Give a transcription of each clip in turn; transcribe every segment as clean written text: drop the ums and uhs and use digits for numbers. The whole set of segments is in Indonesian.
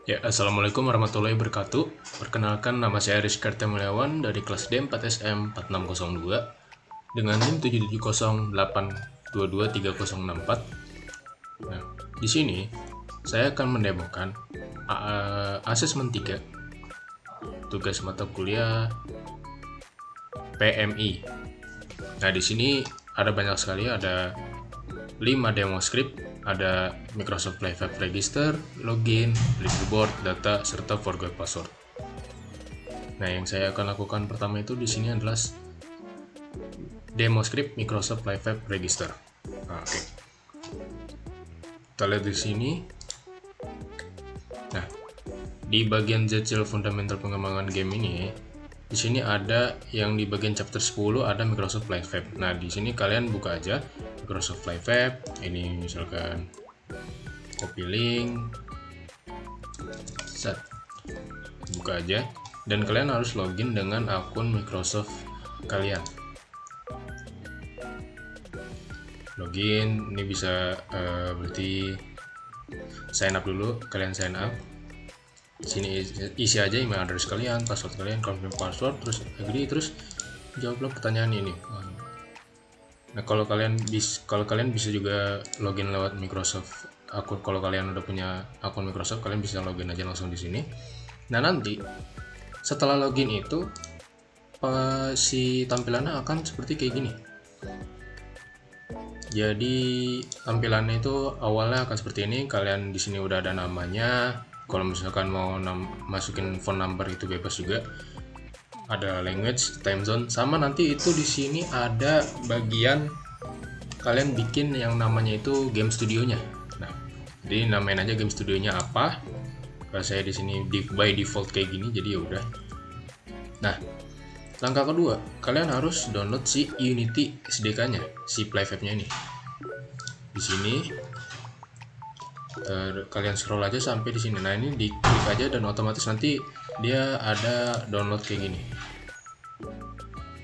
Ya, Assalamualaikum warahmatullahi wabarakatuh. Perkenalkan, nama saya Rizky Mulyawan dari kelas D 4SM 4602 dengan NIM 770822364. Nah, di sini saya akan mendemokan asesmen 3 tugas mata kuliah PMI. Nah, di sini ada banyak sekali, ada 5 demo script, ada Microsoft Live App Register, login, leaderboard, data, serta forgot password. Nah, yang saya akan lakukan pertama itu di sini adalah demo script Microsoft Live App Register. Nah, oke. Kita lihat di sini. Nah, di bagian Zcil Fundamental Pengembangan Game ini, di sini ada yang di bagian chapter 10 ada Microsoft Live App. Nah, di sini kalian buka aja Microsoft Live App. Ini misalkan copy link, set, buka aja, dan kalian harus login dengan akun Microsoft kalian. Login ini bisa berarti sign up dulu. Kalian sign up. Di sini isi aja email address kalian, password kalian, confirm password, terus agree, terus jawablah pertanyaan ini. Nah, kalau kalian bisa juga login lewat Microsoft akun. Kalau kalian udah punya akun Microsoft, kalian bisa login aja langsung di sini. Nah, nanti setelah login itu si tampilannya akan seperti kayak gini. Jadi tampilannya itu awalnya akan seperti ini. Kalian di sini udah ada namanya. Kalau misalkan mau masukin phone number itu bebas juga. Ada language, time zone, sama nanti itu di sini ada bagian kalian bikin yang namanya itu game studionya. Nah, jadi namain aja game studionya apa. Kalau saya di sini by default kayak gini, jadi ya udah. Nah, langkah kedua, kalian harus download si Unity SDK-nya, si PlayFab-nya ini. Di sini kalian scroll aja sampai di sini. Nah, ini diklik aja dan otomatis nanti dia ada download kayak gini.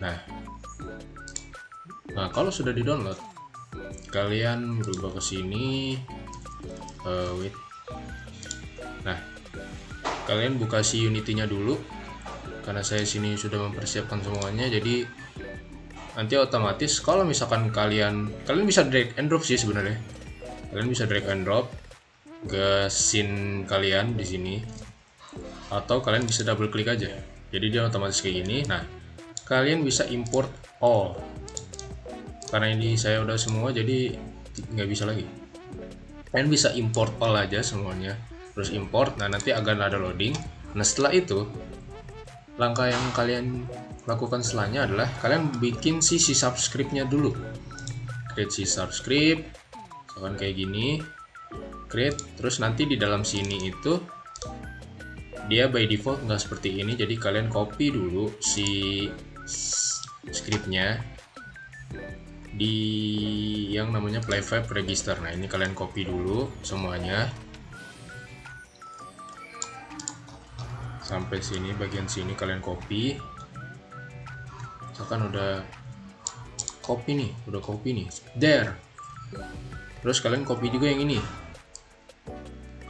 Nah, kalau sudah di-download, kalian berubah ke sini. Wait. Nah, kalian buka si Unity-nya dulu. Karena saya sini sudah mempersiapkan semuanya, jadi nanti otomatis kalau misalkan kalian bisa drag and drop sih sebenarnya. Kalian bisa drag and drop ke scene kalian di sini, atau kalian bisa double klik aja. Jadi dia otomatis kayak gini. Nah, kalian bisa import all. Karena ini saya udah semua, jadi nggak bisa lagi. Kalian bisa import all aja semuanya, terus import. Nah, nanti akan ada loading. Nah, setelah itu langkah yang kalian lakukan setelahnya adalah kalian bikin si subscript-nya dulu. Create si subscript, misalkan kayak gini, create. Terus nanti di dalam sini itu dia by default nggak seperti ini, jadi kalian copy dulu si scriptnya di yang namanya PlayFab Register. Nah, ini kalian copy dulu semuanya sampai sini, bagian sini kalian copy. Misalkan udah copy nih, there. Terus kalian copy juga yang ini,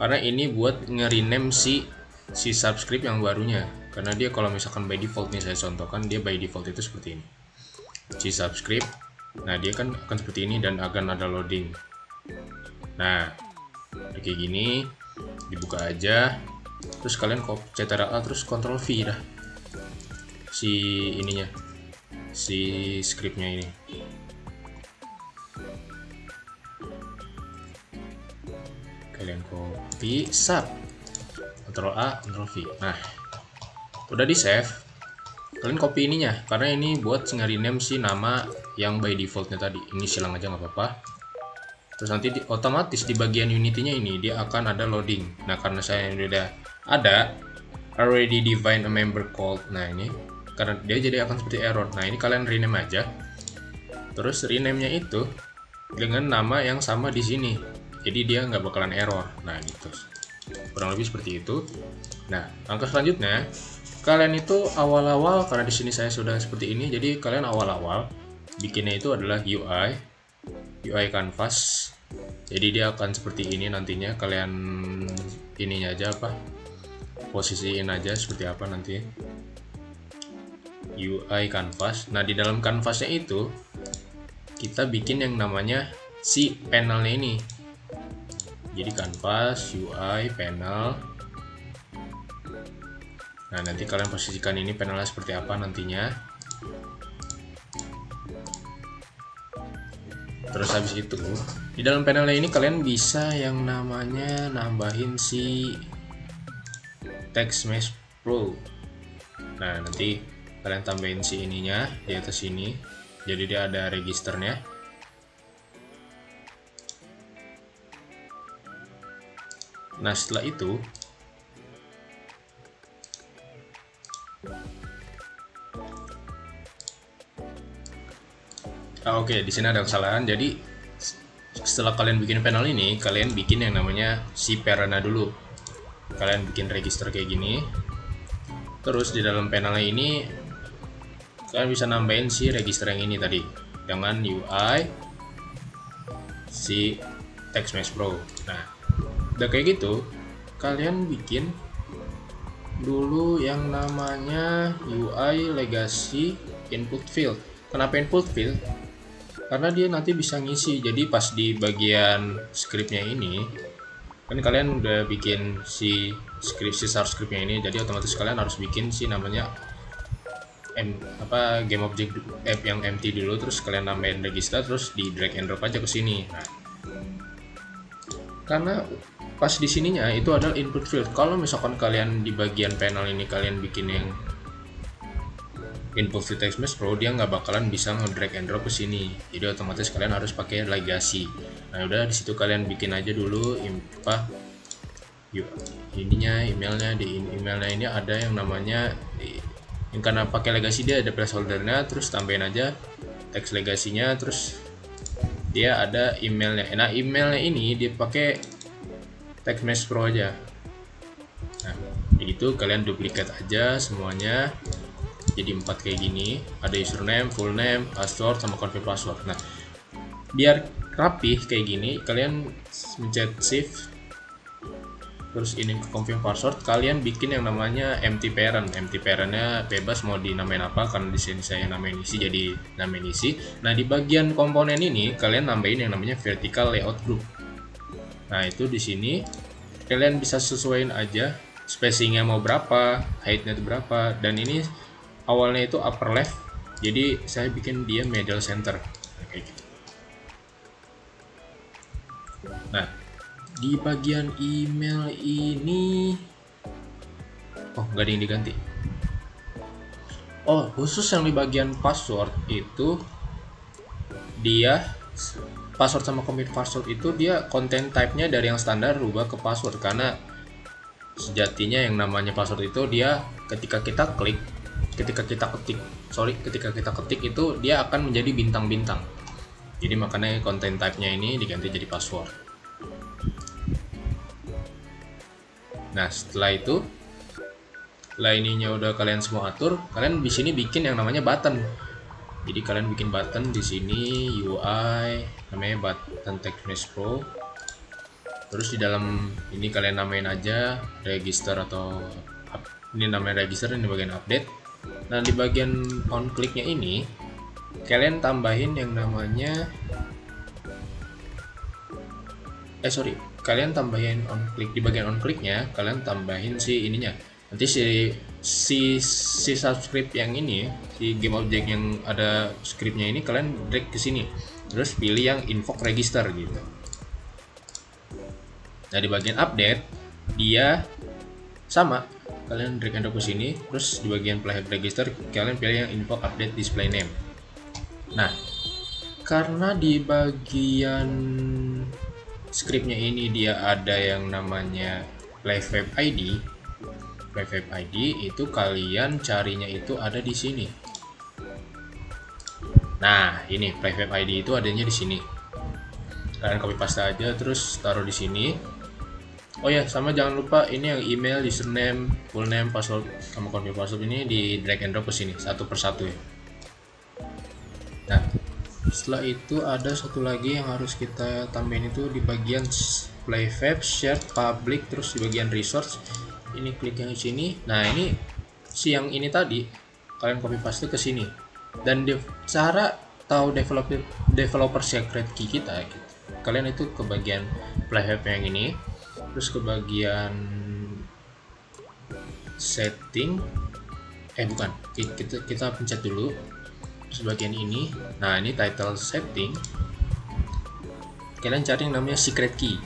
karena ini buat nge-rename si subscript yang barunya. Karena dia kalau misalkan by default nih, saya contohkan dia by default itu seperti ini, si subscript. Nah, dia kan akan seperti ini dan akan ada loading. Nah, kayak gini, dibuka aja. Terus kalian Ctrl+A terus Ctrl+V dah si ininya, si scriptnya ini. Kalian copy, sub, Ctrl+A, Ctrl+V. Nah, udah di save. Kalian copy ininya, karena ini buat nge-rename si nama yang by defaultnya tadi. Ini silang aja nggak apa-apa. Terus nanti otomatis di bagian Unity-nya ini dia akan ada loading. Nah, karena saya udah ada already define a member called. Nah, ini karena dia jadi akan seperti error. Nah, ini kalian rename aja. Terus rename-nya itu dengan nama yang sama di sini. Jadi dia nggak bakalan error. Nah, gitu. Kurang lebih seperti itu. Nah, langkah selanjutnya kalian itu awal-awal, karena di sini saya sudah seperti ini, jadi kalian awal-awal bikinnya itu adalah UI canvas. Jadi dia akan seperti ini nantinya. Kalian ininya aja apa, posisiin aja seperti apa nanti. UI canvas. Nah, di dalam canvasnya itu kita bikin yang namanya si panelnya ini. Jadi canvas, UI, panel. Nah, nanti kalian posisikan ini panelnya seperti apa nantinya. Terus habis itu di dalam panelnya ini kalian bisa yang namanya nambahin si Text Mesh Pro. Nah, nanti kalian tambahin si ininya di atas sini. Jadi dia ada registernya. Nah, setelah itu oke, di sini ada kesalahan. Jadi setelah kalian bikin panel ini, kalian bikin yang namanya si parent dulu. Kalian bikin register kayak gini. Terus di dalam panelnya ini kalian bisa nambahin si register yang ini tadi dengan UI si Text Mesh Pro. Nah, udah kayak gitu, kalian bikin dulu yang namanya UI Legacy Input Field. Kenapa input field? Karena dia nanti bisa ngisi. Jadi pas di bagian scriptnya ini kan kalian udah bikin si start scriptnya ini, jadi otomatis kalian harus bikin si namanya game object app yang empty dulu, terus kalian nambahin register, terus di drag and drop aja ke sini. Nah, karena pas di sininya itu adalah input field. Kalau misalkan kalian di bagian panel ini kalian bikin yang input field Text Mesh Pro, dia nggak bakalan bisa nge-drag and drop ke sini. Jadi otomatis kalian harus pakai legacy. Nah, udah di situ kalian bikin aja dulu ininya, emailnya. Di emailnya ini ada yang namanya yang karena pakai legacy dia ada placeholdernya, terus tambahin aja text legasinya, terus dia ada emailnya. Nah, emailnya ini dipakai Text Mesh Pro aja. Nah, itu kalian duplikat aja semuanya jadi 4 kayak gini, ada username, full name, password, sama confirm password. Nah, biar rapih kayak gini, kalian mencet shift, terus ini ke confirm password, kalian bikin yang namanya empty parent. Empty parentnya bebas mau dinamain apa, karena di sini saya namain isi, jadi namain isi. Nah, di bagian komponen ini kalian nambahin yang namanya vertical layout group. Nah, itu di sini kalian bisa sesuaiin aja spacingnya mau berapa, heightnya itu berapa, dan ini awalnya itu upper left, jadi saya bikin dia middle center kayak gitu. Nah, di bagian email ini nggak ada yang diganti. Khusus yang di bagian password itu dia password sama commit password itu dia content type-nya dari yang standar rubah ke password, karena sejatinya yang namanya password itu dia ketika kita ketik itu dia akan menjadi bintang-bintang. Jadi makanya content type-nya ini diganti jadi password. Nah, setelah ininya udah kalian semua atur, kalian di sini bikin yang namanya button. Jadi kalian bikin button di sini UI namanya button Text Mesh Pro. Terus di dalam ini kalian namain aja register, atau ini namanya register, ini bagian update. Nah, di bagian on click-nya ini kalian tambahin yang namanya kalian tambahin on click. Di bagian on click-nya kalian tambahin si ininya. Nanti si subscript yang ini, si game object yang ada scriptnya ini kalian drag ke sini. Terus pilih yang invoke register gitu. Nah, di bagian update dia sama, kalian drag and drop ke sini, terus di bagian playhead register kalian pilih yang invoke update display name. Nah, karena di bagian scriptnya ini dia ada yang namanya playfab ID. Playfab ID itu kalian carinya itu ada di sini. Nah, ini playfab ID itu adanya di sini. Kalian copy paste aja, terus taruh di sini. Oh ya, sama jangan lupa ini yang email, username, full name, password, sama confirm password ini di drag and drop ke sini satu persatu ya. Nah, setelah itu ada satu lagi yang harus kita tambahin itu di bagian playfab, shared, public, terus di bagian resource ini klik yang sini. Nah ini si yang ini tadi kalian copy paste ke sini, dan cara tahu developer secret key kita gitu. Kalian itu ke bagian playhead yang ini, terus ke bagian setting, bukan, kita pencet dulu terus bagian ini. Nah ini title setting, kalian cari yang namanya secret key.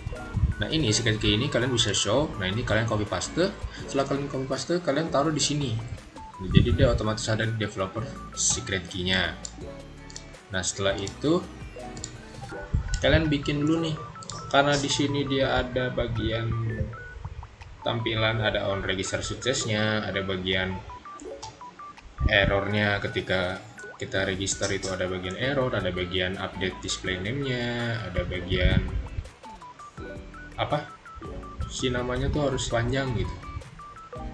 Nah ini secret key ini kalian bisa show. Nah ini kalian copy paste. Setelah kalian copy paste, kalian taruh di sini. Jadi dia otomatis ada di developer secret key-nya. Nah setelah itu kalian bikin dulu nih, karena di sini dia ada bagian tampilan, ada on register suksesnya, ada bagian errornya ketika kita register itu, ada bagian error, ada bagian update display name-nya, ada bagian apa si namanya tuh harus panjang gitu,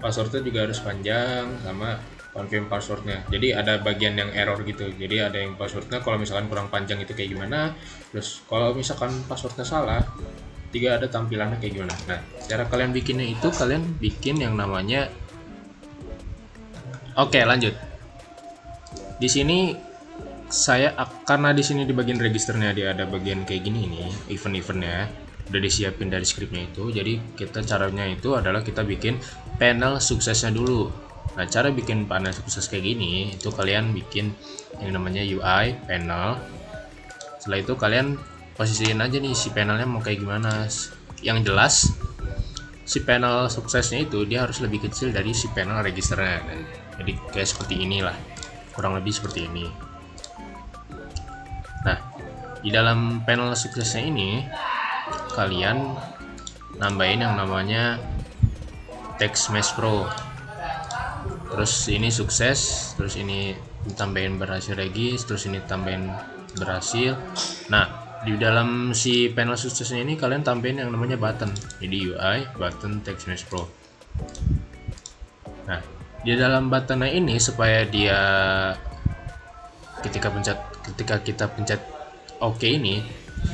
passwordnya juga harus panjang, sama confirm passwordnya. Jadi ada bagian yang error gitu, jadi ada yang passwordnya kalau misalkan kurang panjang itu kayak gimana, terus kalau misalkan passwordnya salah tiga ada tampilannya kayak gimana. Nah cara kalian bikinnya itu kalian bikin yang namanya, oke lanjut. Di sini saya karena di sini di bagian registernya dia ada bagian kayak gini nih, event-eventnya udah disiapin dari scriptnya itu. Jadi kita caranya itu adalah kita bikin panel suksesnya dulu. Nah cara bikin panel sukses kayak gini itu kalian bikin yang namanya UI panel. Setelah itu kalian posisiin aja nih si panelnya mau kayak gimana. Yang jelas si panel suksesnya itu dia harus lebih kecil dari si panel registernya. Jadi kayak seperti inilah, kurang lebih seperti ini. Nah di dalam panel suksesnya ini kalian nambahin yang namanya text mesh pro, terus ini sukses, terus ini tambahin berhasil regis, terus ini tambahin berhasil. Nah di dalam si panel suksesnya ini kalian tambahin yang namanya button, jadi UI button text mesh pro. Nah di dalam buttonnya ini supaya dia ketika kita pencet OK ini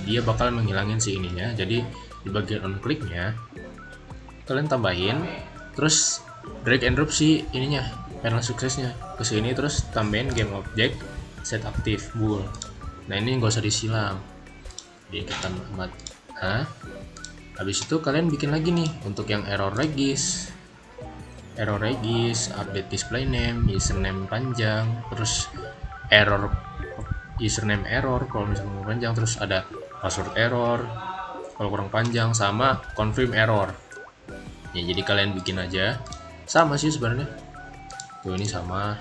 dia bakal menghilangin si ininya. Jadi di bagian on clicknya kalian tambahin, terus drag and drop si ininya panel suksesnya ke sini, terus tambahin game object set active bool. Nah ini nggak usah disilang, jadi kita amat. Nah habis itu kalian bikin lagi nih untuk yang error regis, update display name, username panjang, terus error username error kalau misalnya panjang, terus ada password error kalau kurang panjang, sama confirm error. Ya jadi kalian bikin aja sama sih sebenarnya. Tuh ini sama.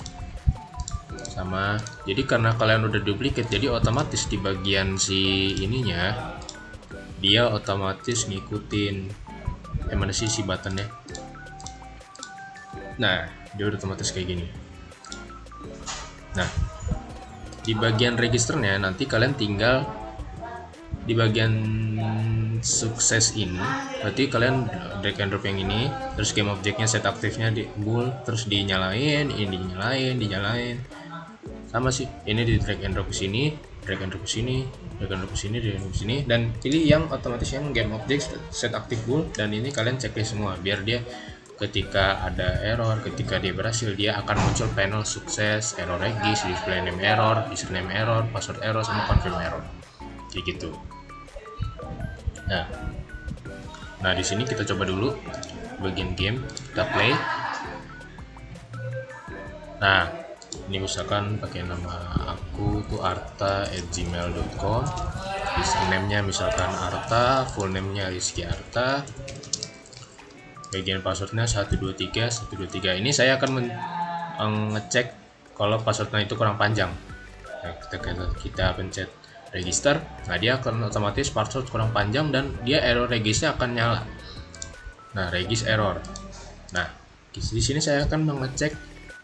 Jadi karena kalian udah duplicate, jadi otomatis di bagian si ininya dia otomatis ngikutin mana sih si buttonnya. Nah dia udah otomatis kayak gini. Nah di bagian registernya nanti kalian tinggal di bagian sukses ini, berarti kalian drag and drop yang ini, terus game objectnya set aktifnya di bool, terus dinyalain, ini dinyalain, sama sih. Ini di drag and drop ke sini, drag and drop ke sini, drag and drop ke sini, drag and drop ke sini, dan pilih yang otomatis yang game object set aktif bool, dan ini kalian checklist semua biar dia ketika ada error, ketika dia berhasil, dia akan muncul panel sukses, error regis, display name error, username error, password error, sama confirm error, kayak gitu. Nah di sini kita coba dulu bagian game, kita play. Nah ini misalkan pakai nama aku tuh arta@gmail.com, username-nya misalkan Arta, full name-nya Rizky Arta, bagian passwordnya 123. Ini saya akan ngecek kalau passwordnya itu kurang panjang. Nah, kita pencet register, nah dia akan otomatis password kurang panjang dan dia error regisnya akan nyala. Nah regis error. Nah di sini saya akan mengecek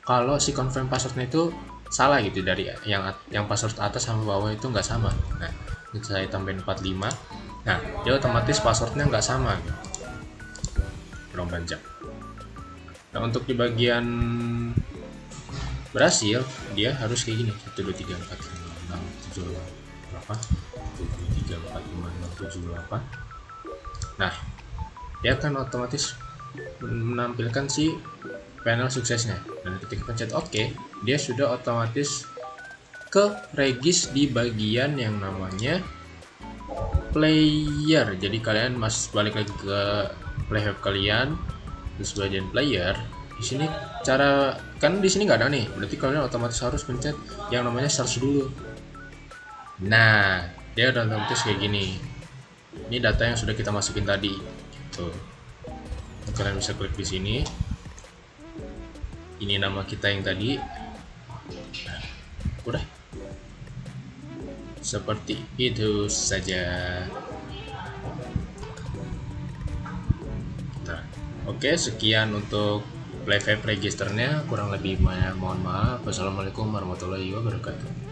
kalau si confirm passwordnya itu salah gitu, dari yang password atas sama bawah itu nggak sama. Nah ini saya tambahin 45. Nah dia otomatis passwordnya nggak sama gitu, kurang panjang. Nah untuk di bagian berhasil dia harus kayak gini, 1 2 3 4 5 6 7 berapa, 7 3 4 5 6 7 8. Nah dia akan otomatis menampilkan si panel suksesnya. Dan ketika pencet OK, dia sudah otomatis ke regis di bagian yang namanya player. Jadi kalian balik lagi ke playhub kalian, terus bagian player. Di sini cara kan di sini nggak ada nih, berarti kalian otomatis harus pencet yang namanya search dulu. Nah, dia udah otomatis kayak gini. Ini data yang sudah kita masukin tadi. Tuh. Kalian bisa klik di sini. Ini nama kita yang tadi. Nah, udah. Seperti itu saja. Nah, oke, sekian untuk playhub registernya. Kurang lebih mohon maaf. Wassalamualaikum warahmatullahi wabarakatuh.